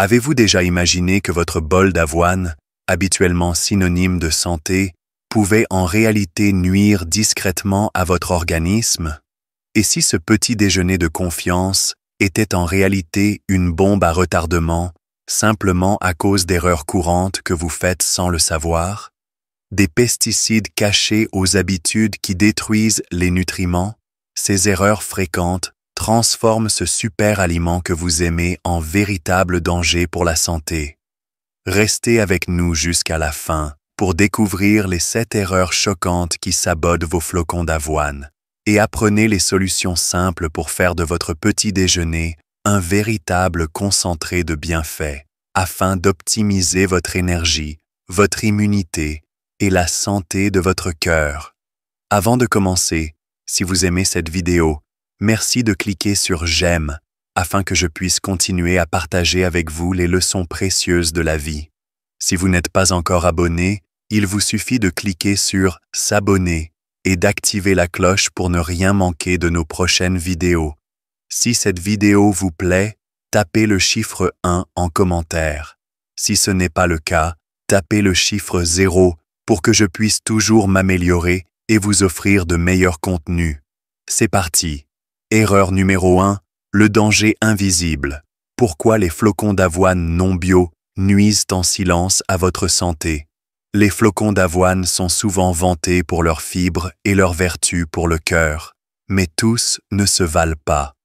Avez-vous déjà imaginé que votre bol d'avoine, habituellement synonyme de santé, pouvait en réalité nuire discrètement à votre organisme? Et si ce petit déjeuner de confiance était en réalité une bombe à retardement, simplement à cause d'erreurs courantes que vous faites sans le savoir? Des pesticides cachés aux habitudes qui détruisent les nutriments, ces erreurs fréquentes transforment ce super aliment que vous aimez en véritable danger pour la santé. Restez avec nous jusqu'à la fin pour découvrir les 7 erreurs choquantes qui sabotent vos flocons d'avoine et apprenez les solutions simples pour faire de votre petit déjeuner un véritable concentré de bienfaits afin d'optimiser votre énergie, votre immunité et la santé de votre cœur. Avant de commencer, si vous aimez cette vidéo, merci de cliquer sur « J'aime » afin que je puisse continuer à partager avec vous les leçons précieuses de la vie. Si vous n'êtes pas encore abonné, il vous suffit de cliquer sur « S'abonner » et d'activer la cloche pour ne rien manquer de nos prochaines vidéos. Si cette vidéo vous plaît, tapez le chiffre 1 en commentaire. Si ce n'est pas le cas, tapez le chiffre 0 pour que je puisse toujours m'améliorer et vous offrir de meilleurs contenus. C'est parti. Erreur numéro 1, le danger invisible. Pourquoi les flocons d'avoine non bio nuisent en silence à votre santé? Les flocons d'avoine sont souvent vantés pour leurs fibres et leurs vertus pour le cœur, mais tous ne se valent pas.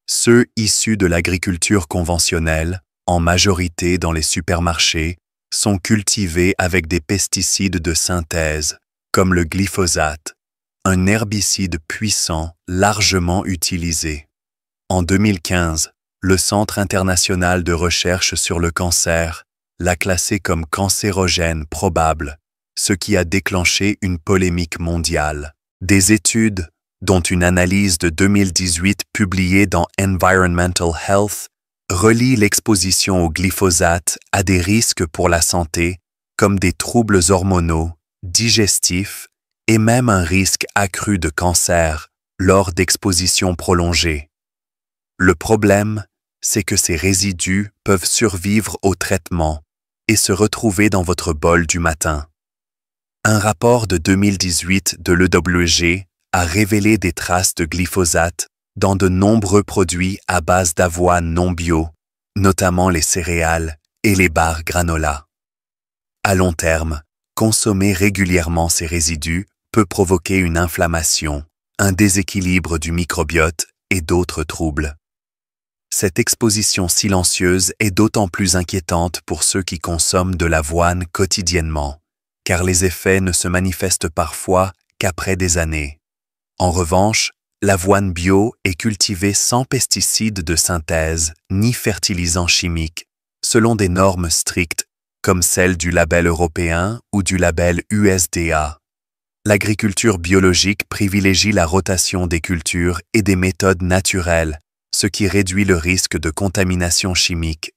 Ceux issus de l'agriculture conventionnelle, en majorité dans les supermarchés, sont cultivés avec des pesticides de synthèse, comme le glyphosate, un herbicide puissant largement utilisé. En 2015, le Centre international de recherche sur le cancer l'a classé comme cancérogène probable, ce qui a déclenché une polémique mondiale. Des études, dont une analyse de 2018 publiée dans Environmental Health, relie l'exposition au glyphosate à des risques pour la santé, comme des troubles hormonaux, digestifs et même un risque accru de cancer lors d'expositions prolongées. Le problème, c'est que ces résidus peuvent survivre au traitement et se retrouver dans votre bol du matin. Un rapport de 2018 de l'EWG a révélé des traces de glyphosate dans de nombreux produits à base d'avoine non bio, notamment les céréales et les barres granola. À long terme, consommer régulièrement ces résidus peut provoquer une inflammation, un déséquilibre du microbiote et d'autres troubles. Cette exposition silencieuse est d'autant plus inquiétante pour ceux qui consomment de l'avoine quotidiennement, car les effets ne se manifestent parfois qu'après des années. En revanche, l'avoine bio est cultivée sans pesticides de synthèse ni fertilisants chimiques, selon des normes strictes comme celles du label européen ou du label USDA. L'agriculture biologique privilégie la rotation des cultures et des méthodes naturelles, ce qui réduit le risque de contamination chimique.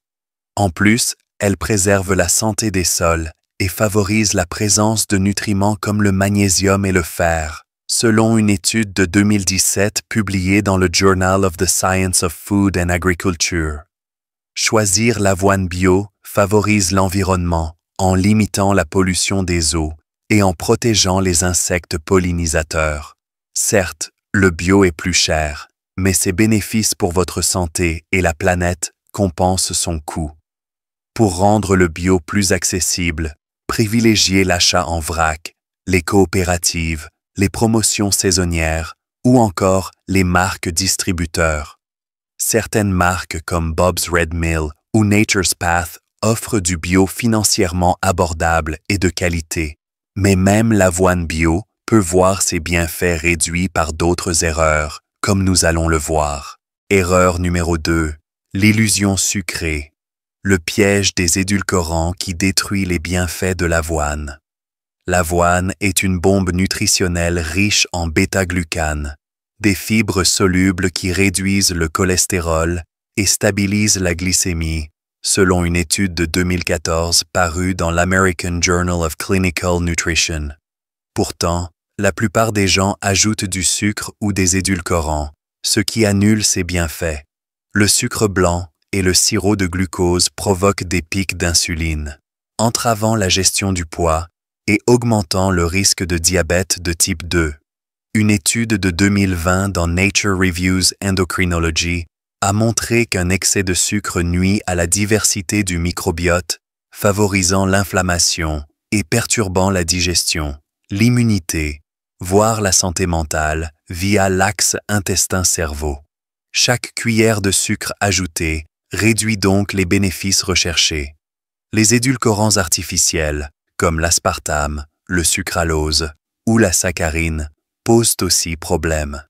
En plus, elle préserve la santé des sols et favorise la présence de nutriments comme le magnésium et le fer, selon une étude de 2017 publiée dans le Journal of the Science of Food and Agriculture. Choisir l'avoine bio favorise l'environnement en limitant la pollution des eaux et en protégeant les insectes pollinisateurs. Certes, le bio est plus cher, mais ses bénéfices pour votre santé et la planète compensent son coût. Pour rendre le bio plus accessible, privilégiez l'achat en vrac, les coopératives, les promotions saisonnières ou encore les marques distributeurs. Certaines marques comme Bob's Red Mill ou Nature's Path offrent du bio financièrement abordable et de qualité, mais même l'avoine bio peut voir ses bienfaits réduits par d'autres erreurs, comme nous allons le voir. Erreur numéro 2. L'illusion sucrée. Le piège des édulcorants qui détruit les bienfaits de l'avoine. L'avoine est une bombe nutritionnelle riche en bêta-glucane, des fibres solubles qui réduisent le cholestérol et stabilisent la glycémie, selon une étude de 2014 parue dans l'American Journal of Clinical Nutrition. Pourtant, la plupart des gens ajoutent du sucre ou des édulcorants, ce qui annule ses bienfaits. Le sucre blanc et le sirop de glucose provoquent des pics d'insuline, entravant la gestion du poids et augmentant le risque de diabète de type 2. Une étude de 2020 dans Nature Reviews Endocrinology a montré qu'un excès de sucre nuit à la diversité du microbiote, favorisant l'inflammation et perturbant la digestion, l'immunité, voire la santé mentale via l'axe intestin-cerveau. Chaque cuillère de sucre ajoutée réduit donc les bénéfices recherchés. Les édulcorants artificiels, comme l'aspartame, le sucralose ou la saccharine, posent aussi problème.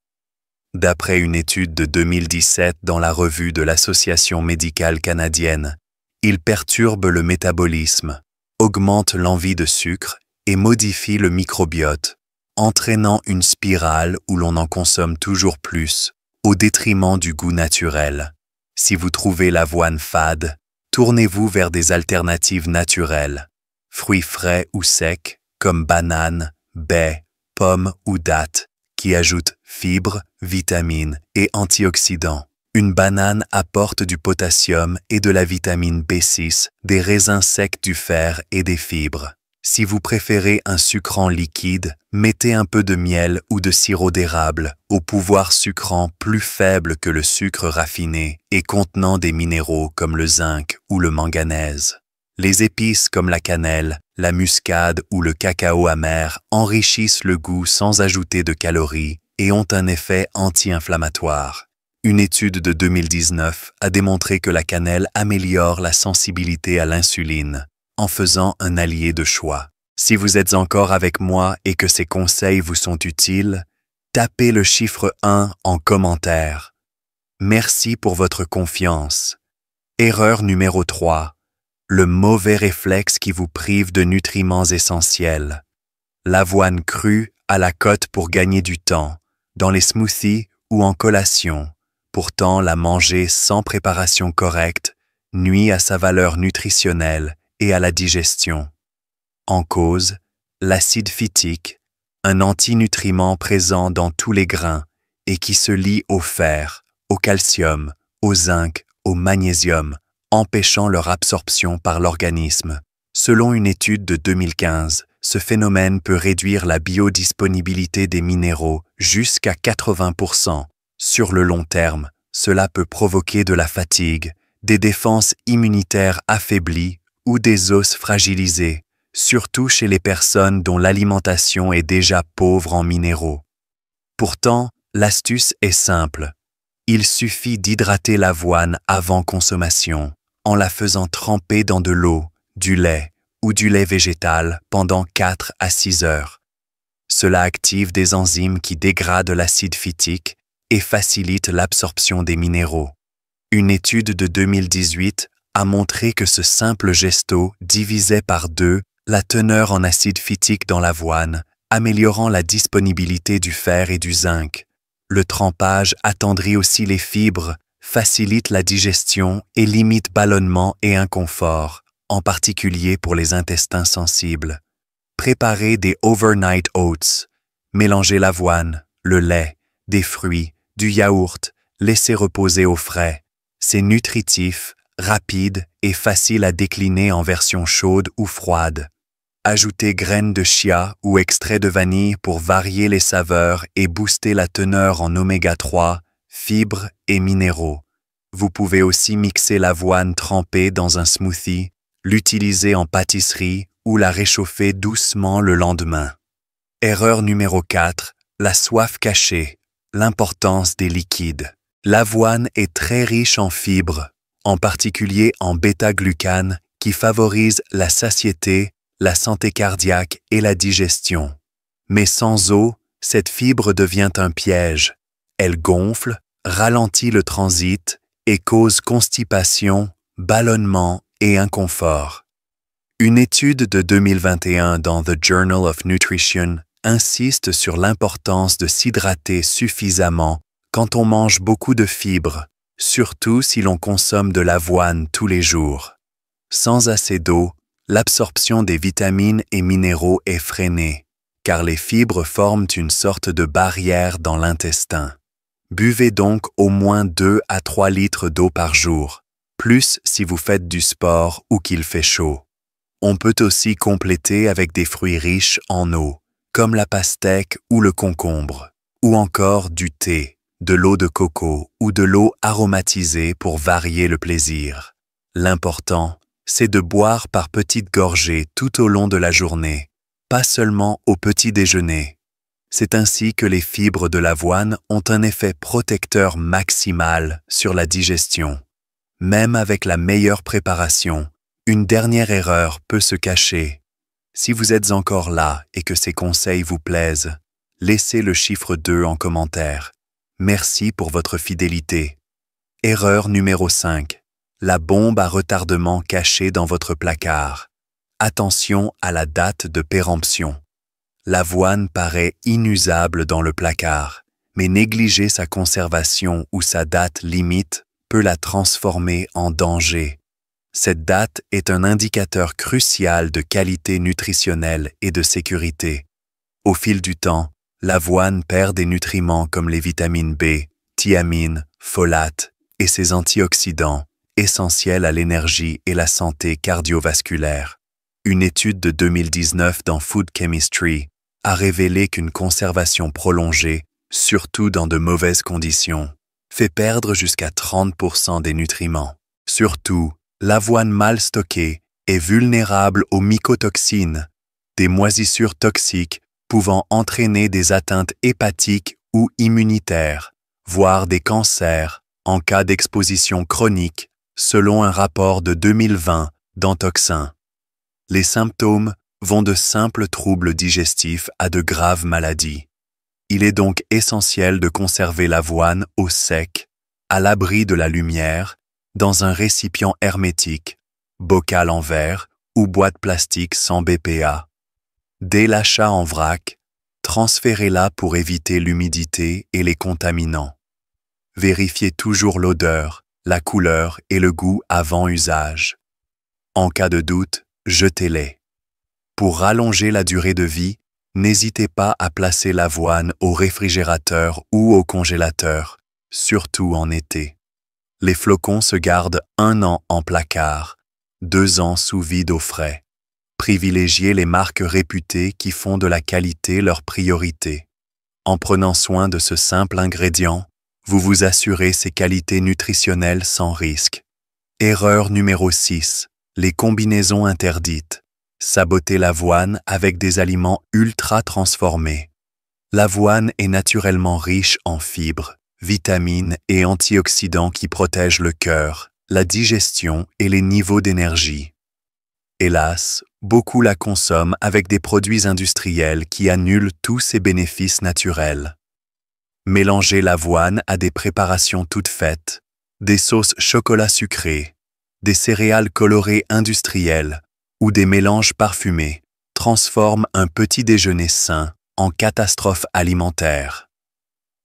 D'après une étude de 2017 dans la revue de l'Association médicale canadienne, ils perturbent le métabolisme, augmentent l'envie de sucre et modifient le microbiote, entraînant une spirale où l'on en consomme toujours plus, au détriment du goût naturel. Si vous trouvez l'avoine fade, tournez-vous vers des alternatives naturelles, fruits frais ou secs comme bananes, baies, pommes ou dattes, qui ajoutent fibres, vitamines et antioxydants. Une banane apporte du potassium et de la vitamine B6, des raisins secs du fer et des fibres. Si vous préférez un sucrant liquide, mettez un peu de miel ou de sirop d'érable, au pouvoir sucrant plus faible que le sucre raffiné et contenant des minéraux comme le zinc ou le manganèse. Les épices comme la cannelle, la muscade ou le cacao amer enrichissent le goût sans ajouter de calories et ont un effet anti-inflammatoire. Une étude de 2019 a démontré que la cannelle améliore la sensibilité à l'insuline, en faisant un allié de choix. Si vous êtes encore avec moi et que ces conseils vous sont utiles, tapez le chiffre 1 en commentaire. Merci pour votre confiance. Erreur numéro 3. Le mauvais réflexe qui vous prive de nutriments essentiels. L'avoine crue à la cote pour gagner du temps, dans les smoothies ou en collation. Pourtant, la manger sans préparation correcte nuit à sa valeur nutritionnelle et à la digestion. En cause, l'acide phytique, un antinutriment présent dans tous les grains et qui se lie au fer, au calcium, au zinc, au magnésium, empêchant leur absorption par l'organisme. Selon une étude de 2015, ce phénomène peut réduire la biodisponibilité des minéraux jusqu'à 80%. Sur le long terme, cela peut provoquer de la fatigue, des défenses immunitaires affaiblies ou des os fragilisés, surtout chez les personnes dont l'alimentation est déjà pauvre en minéraux. Pourtant, l'astuce est simple. Il suffit d'hydrater l'avoine avant consommation, en la faisant tremper dans de l'eau, du lait ou du lait végétal pendant 4 à 6 heures. Cela active des enzymes qui dégradent l'acide phytique et facilite l'absorption des minéraux. Une étude de 2018 a montré que ce simple gesto divisait par 2 la teneur en acide phytique dans l'avoine, améliorant la disponibilité du fer et du zinc. Le trempage attendrit aussi les fibres, facilite la digestion et limite ballonnement et inconfort, en particulier pour les intestins sensibles. Préparez des overnight oats. Mélangez l'avoine, le lait, des fruits, du yaourt, laissez reposer au frais. C'est nutritif, rapide et facile à décliner en version chaude ou froide. Ajoutez graines de chia ou extrait de vanille pour varier les saveurs et booster la teneur en oméga 3, fibres et minéraux. Vous pouvez aussi mixer l'avoine trempée dans un smoothie, l'utiliser en pâtisserie ou la réchauffer doucement le lendemain. Erreur numéro 4, la soif cachée. L'importance des liquides. L'avoine est très riche en fibres, en particulier en bêta-glucane qui favorise la satiété, la santé cardiaque et la digestion. Mais sans eau, cette fibre devient un piège. Elle gonfle, ralentit le transit et cause constipation, ballonnement et inconfort. Une étude de 2021 dans The Journal of Nutrition insiste sur l'importance de s'hydrater suffisamment quand on mange beaucoup de fibres, surtout si l'on consomme de l'avoine tous les jours. Sans assez d'eau, l'absorption des vitamines et minéraux est freinée, car les fibres forment une sorte de barrière dans l'intestin. Buvez donc au moins 2 à 3 litres d'eau par jour, plus si vous faites du sport ou qu'il fait chaud. On peut aussi compléter avec des fruits riches en eau, comme la pastèque ou le concombre, ou encore du thé, de l'eau de coco ou de l'eau aromatisée pour varier le plaisir. L'important, c'est de boire par petites gorgées tout au long de la journée, pas seulement au petit déjeuner. C'est ainsi que les fibres de l'avoine ont un effet protecteur maximal sur la digestion. Même avec la meilleure préparation, une dernière erreur peut se cacher. Si vous êtes encore là et que ces conseils vous plaisent, laissez le chiffre 2 en commentaire. Merci pour votre fidélité. Erreur numéro 5. La bombe à retardement cachée dans votre placard. Attention à la date de péremption. L'avoine paraît inusable dans le placard, mais négliger sa conservation ou sa date limite peut la transformer en danger. Cette date est un indicateur crucial de qualité nutritionnelle et de sécurité. Au fil du temps, l'avoine perd des nutriments comme les vitamines B, thiamine, folate et ses antioxydants, essentiels à l'énergie et la santé cardiovasculaire. Une étude de 2019 dans Food Chemistry a révélé qu'une conservation prolongée, surtout dans de mauvaises conditions, fait perdre jusqu'à 30% des nutriments. Surtout, l'avoine mal stockée est vulnérable aux mycotoxines, des moisissures toxiques pouvant entraîner des atteintes hépatiques ou immunitaires, voire des cancers, en cas d'exposition chronique, selon un rapport de 2020 d'Antoxin. Les symptômes vont de simples troubles digestifs à de graves maladies. Il est donc essentiel de conserver l'avoine au sec, à l'abri de la lumière, dans un récipient hermétique, bocal en verre ou boîte plastique sans BPA. Dès l'achat en vrac, transférez-la pour éviter l'humidité et les contaminants. Vérifiez toujours l'odeur, la couleur et le goût avant usage. En cas de doute, jetez-les. Pour rallonger la durée de vie, n'hésitez pas à placer l'avoine au réfrigérateur ou au congélateur, surtout en été. Les flocons se gardent 1 an en placard, 2 ans sous vide au frais. Privilégiez les marques réputées qui font de la qualité leur priorité. En prenant soin de ce simple ingrédient, vous vous assurez ses qualités nutritionnelles sans risque. Erreur numéro 6. Les combinaisons interdites. Saboter l'avoine avec des aliments ultra transformés. L'avoine est naturellement riche en fibres, vitamines et antioxydants qui protègent le cœur, la digestion et les niveaux d'énergie. Hélas, beaucoup la consomment avec des produits industriels qui annulent tous ces bénéfices naturels. Mélangez l'avoine à des préparations toutes faites, des sauces chocolat sucré, des céréales colorées industrielles ou des mélanges parfumés transforment un petit déjeuner sain en catastrophe alimentaire.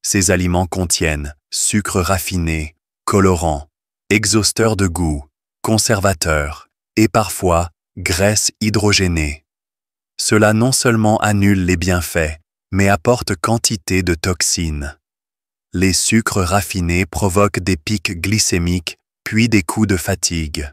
Ces aliments contiennent sucre raffiné, colorants, exhausteurs de goût, conservateurs et parfois graisse hydrogénée. Cela non seulement annule les bienfaits, mais apporte quantité de toxines. Les sucres raffinés provoquent des pics glycémiques puis des coups de fatigue.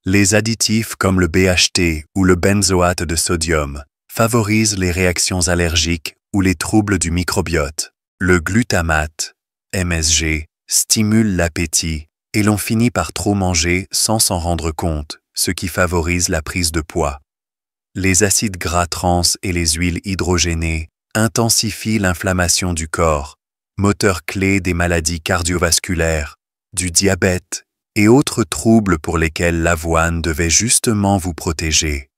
Les additifs comme le BHT ou le benzoate de sodium favorisent les réactions allergiques ou les troubles du microbiote. Le glutamate, MSG, stimule l'appétit et l'on finit par trop manger sans s'en rendre compte, ce qui favorise la prise de poids. Les acides gras trans et les huiles hydrogénées intensifient l'inflammation du corps, moteur clé des maladies cardiovasculaires, du diabète et autres troubles pour lesquels l'avoine devait justement vous protéger.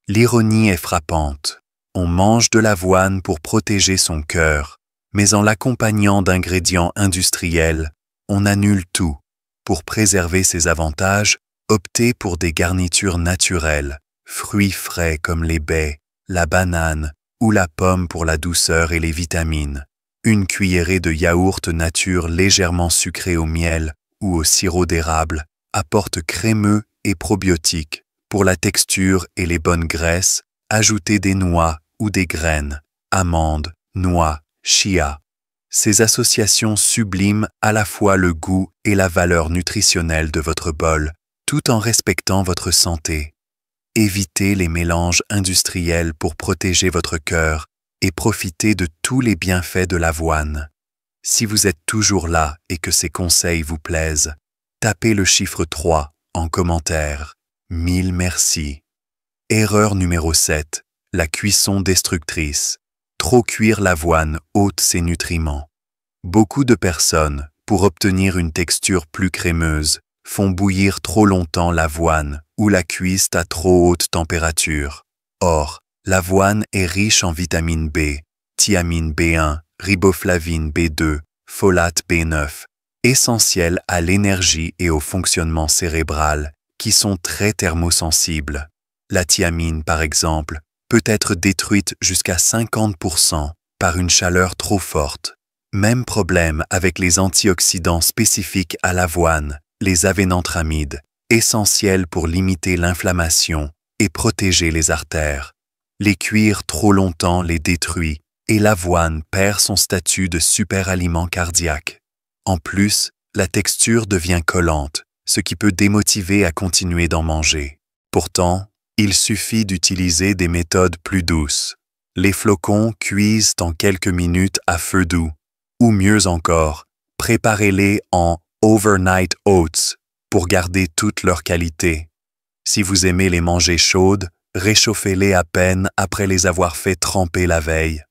L'ironie est frappante. On mange de l'avoine pour protéger son cœur, mais en l'accompagnant d'ingrédients industriels, on annule tout. Pour préserver ses avantages, optez pour des garnitures naturelles, fruits frais comme les baies, la banane ou la pomme pour la douceur et les vitamines, une cuillerée de yaourt nature légèrement sucré au miel ou au sirop d'érable apporte crémeux et probiotique. Pour la texture et les bonnes graisses, ajoutez des noix ou des graines, amandes, noix, chia. Ces associations subliment à la fois le goût et la valeur nutritionnelle de votre bol, tout en respectant votre santé. Évitez les mélanges industriels pour protéger votre cœur et profitez de tous les bienfaits de l'avoine. Si vous êtes toujours là et que ces conseils vous plaisent, tapez le chiffre 3 en commentaire. 1000 merci. Erreur numéro 7. La cuisson destructrice. Trop cuire l'avoine ôte ses nutriments. Beaucoup de personnes, pour obtenir une texture plus crémeuse, font bouillir trop longtemps l'avoine ou la cuisent à trop haute température. Or, l'avoine est riche en vitamine B, thiamine B1, riboflavine B2, folate B9, essentiels à l'énergie et au fonctionnement cérébral, qui sont très thermosensibles. La thiamine, par exemple, peut être détruite jusqu'à 50% par une chaleur trop forte. Même problème avec les antioxydants spécifiques à l'avoine, les avénantramides, essentiels pour limiter l'inflammation et protéger les artères. Les cuire trop longtemps les détruit et l'avoine perd son statut de superaliment cardiaque. En plus, la texture devient collante, ce qui peut démotiver à continuer d'en manger. Pourtant, il suffit d'utiliser des méthodes plus douces. Les flocons cuisent en quelques minutes à feu doux. Ou mieux encore, préparez-les en overnight oats pour garder toute leur qualité. Si vous aimez les manger chaudes, réchauffez-les à peine après les avoir fait tremper la veille.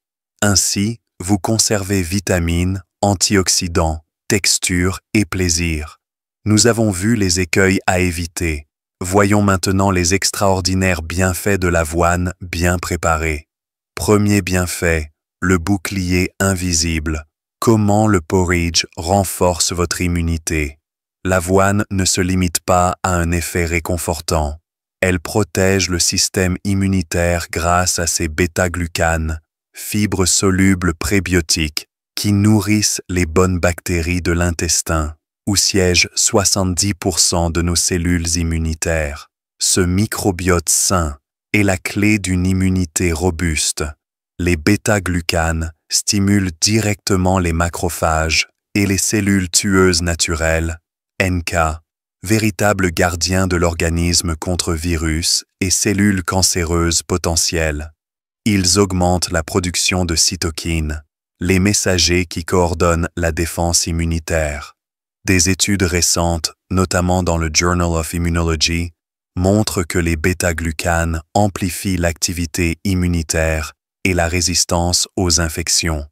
Ainsi, vous conservez vitamines, antioxydants, texture et plaisir. Nous avons vu les écueils à éviter. Voyons maintenant les extraordinaires bienfaits de l'avoine bien préparée. Premier bienfait, le bouclier invisible. Comment le porridge renforce votre immunité? L'avoine ne se limite pas à un effet réconfortant. Elle protège le système immunitaire grâce à ses bêta-glucanes, fibres solubles prébiotiques qui nourrissent les bonnes bactéries de l'intestin, où siègent 70% de nos cellules immunitaires. Ce microbiote sain est la clé d'une immunité robuste. Les bêta-glucanes stimulent directement les macrophages et les cellules tueuses naturelles, NK, véritables gardiens de l'organisme contre virus et cellules cancéreuses potentielles. Ils augmentent la production de cytokines, les messagers qui coordonnent la défense immunitaire. Des études récentes, notamment dans le Journal of Immunology, montrent que les bêta-glucanes amplifient l'activité immunitaire et la résistance aux infections.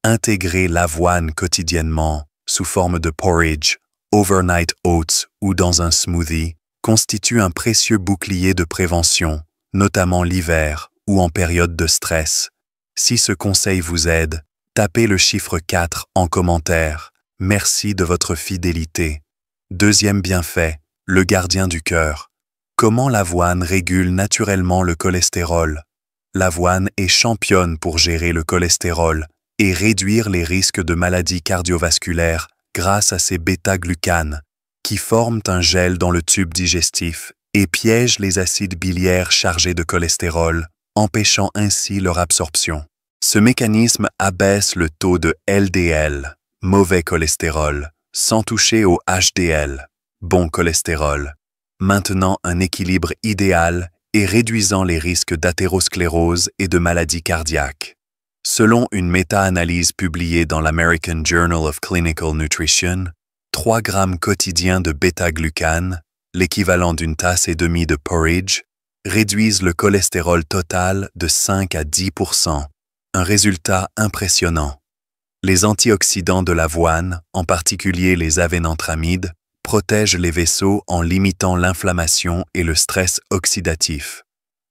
Intégrer l'avoine quotidiennement, sous forme de porridge, overnight oats ou dans un smoothie, constitue un précieux bouclier de prévention, notamment l'hiver ou en période de stress. Si ce conseil vous aide, tapez le chiffre 4 en commentaire. Merci de votre fidélité. Deuxième bienfait, le gardien du cœur. Comment l'avoine régule naturellement le cholestérol? L'avoine est championne pour gérer le cholestérol et réduire les risques de maladies cardiovasculaires grâce à ses bêta-glucanes, qui forment un gel dans le tube digestif et piègent les acides biliaires chargés de cholestérol, empêchant ainsi leur absorption. Ce mécanisme abaisse le taux de LDL, mauvais cholestérol, sans toucher au HDL, bon cholestérol, maintenant un équilibre idéal et réduisant les risques d'athérosclérose et de maladies cardiaques. Selon une méta-analyse publiée dans l'American Journal of Clinical Nutrition, 3 grammes quotidiens de bêta-glucanes, l'équivalent d'une tasse et demie de porridge, réduisent le cholestérol total de 5 à 10%, un résultat impressionnant. Les antioxydants de l'avoine, en particulier les avénantramides, protègent les vaisseaux en limitant l'inflammation et le stress oxydatif.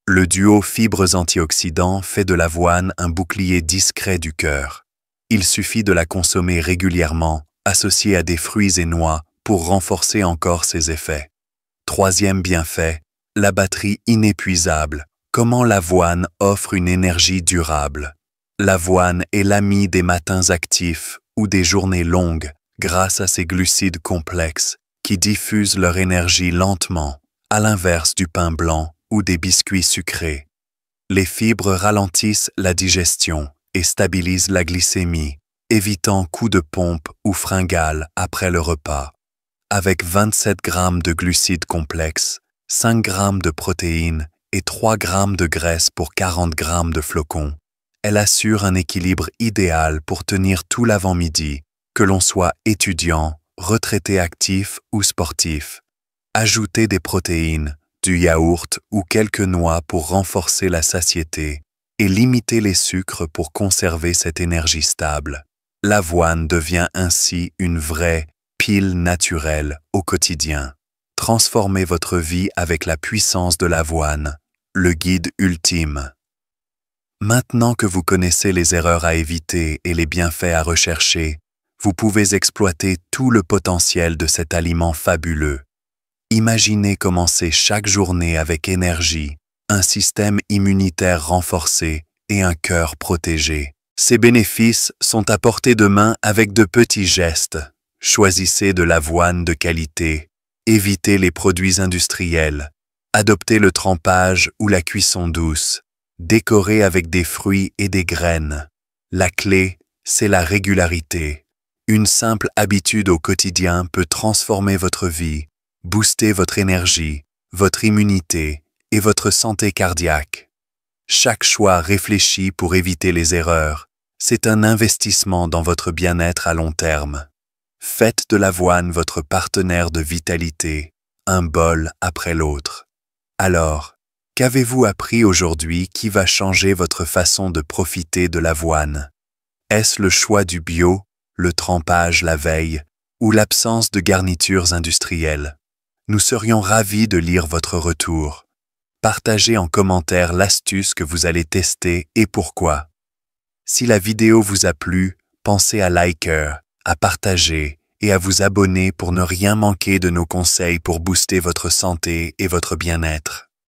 Le duo fibres antioxydants fait de l'avoine un bouclier discret du cœur. Il suffit de la consommer régulièrement, associée à des fruits et noix, pour renforcer encore ses effets. Troisième bienfait, la batterie inépuisable. Comment l'avoine offre une énergie durable? L'avoine est l'ami des matins actifs ou des journées longues grâce à ses glucides complexes qui diffusent leur énergie lentement, à l'inverse du pain blanc ou des biscuits sucrés. Les fibres ralentissent la digestion et stabilisent la glycémie, évitant coups de pompe ou fringales après le repas. avec 27 grammes de glucides complexes, 5 grammes de protéines et 3 grammes de graisse pour 40 grammes de flocons. Elle assure un équilibre idéal pour tenir tout l'avant-midi, que l'on soit étudiant, retraité actif ou sportif. Ajoutez des protéines, du yaourt ou quelques noix pour renforcer la satiété et limitez les sucres pour conserver cette énergie stable. L'avoine devient ainsi une vraie pile naturelle au quotidien. Transformez votre vie avec la puissance de l'avoine, le guide ultime. Maintenant que vous connaissez les erreurs à éviter et les bienfaits à rechercher, vous pouvez exploiter tout le potentiel de cet aliment fabuleux. Imaginez commencer chaque journée avec énergie, un système immunitaire renforcé et un cœur protégé. Ces bénéfices sont à portée de main avec de petits gestes. Choisissez de l'avoine de qualité, évitez les produits industriels, adoptez le trempage ou la cuisson douce, décorez avec des fruits et des graines. La clé, c'est la régularité. Une simple habitude au quotidien peut transformer votre vie, booster votre énergie, votre immunité et votre santé cardiaque. Chaque choix réfléchi pour éviter les erreurs, c'est un investissement dans votre bien-être à long terme. Faites de l'avoine votre partenaire de vitalité, un bol après l'autre. Alors, qu'avez-vous appris aujourd'hui qui va changer votre façon de profiter de l'avoine? Est-ce le choix du bio, le trempage la veille ou l'absence de garnitures industrielles? Nous serions ravis de lire votre retour. Partagez en commentaire l'astuce que vous allez tester et pourquoi. Si la vidéo vous a plu, pensez à liker, à partager et à vous abonner pour ne rien manquer de nos conseils pour booster votre santé et votre bien-être.